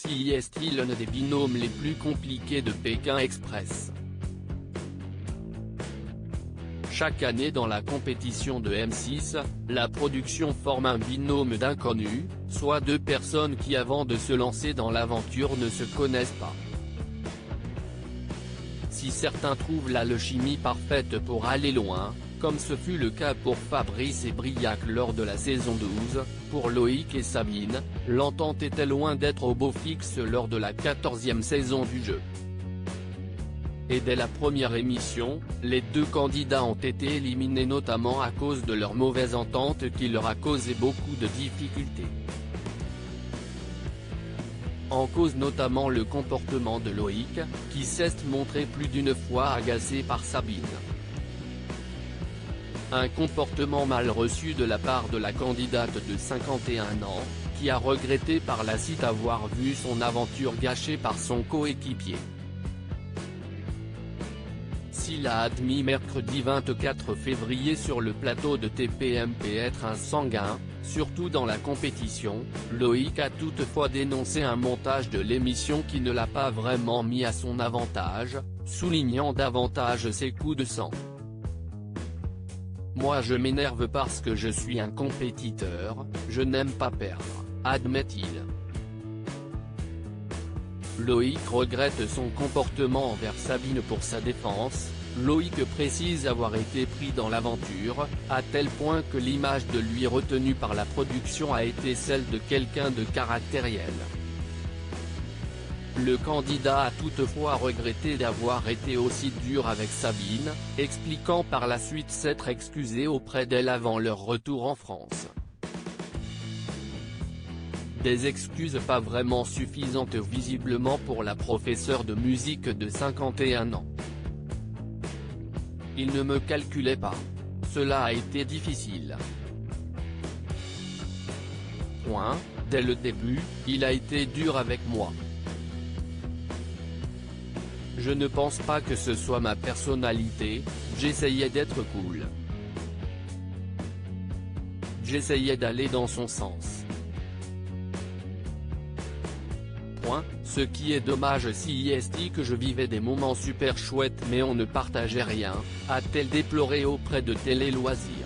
CIST l'un des binômes les plus compliqués de Pékin Express. Chaque année dans la compétition de M6, la production forme un binôme d'inconnus, soit deux personnes qui avant de se lancer dans l'aventure ne se connaissent pas. Si certains trouvent l'alchimie parfaite pour aller loin, comme ce fut le cas pour Fabrice et Briac lors de la saison 12, pour Loïc et Sabine, l'entente était loin d'être au beau fixe lors de la 14e saison du jeu. Et dès la première émission, les deux candidats ont été éliminés notamment à cause de leur mauvaise entente qui leur a causé beaucoup de difficultés. En cause notamment le comportement de Loïc, qui s'est montré plus d'une fois agacé par Sabine. Un comportement mal reçu de la part de la candidate de 51 ans, qui a regretté par la suite avoir vu son aventure gâchée par son coéquipier. S'il a admis mercredi 24 février sur le plateau de TPMP être un sanguin, surtout dans la compétition, Loïc a toutefois dénoncé un montage de l'émission qui ne l'a pas vraiment mis à son avantage, soulignant davantage ses coups de sang. « Moi je m'énerve parce que je suis un compétiteur, je n'aime pas perdre », admet-il. Loïc regrette son comportement envers Sabine. Pour sa défense, Loïc précise avoir été pris dans l'aventure, à tel point que l'image de lui retenue par la production a été celle de quelqu'un de caractériel. Le candidat a toutefois regretté d'avoir été aussi dur avec Sabine, expliquant par la suite s'être excusé auprès d'elle avant leur retour en France. Des excuses pas vraiment suffisantes visiblement pour la professeure de musique de 51 ans. Il ne me calculait pas. Cela a été difficile. Dès le début, il a été dur avec moi. Je ne pense pas que ce soit ma personnalité, j'essayais d'être cool. J'essayais d'aller dans son sens. Ce qui est dommage CIST que je vivais des moments super chouettes mais on ne partageait rien, a-t-elle déploré auprès de Télé Loisirs.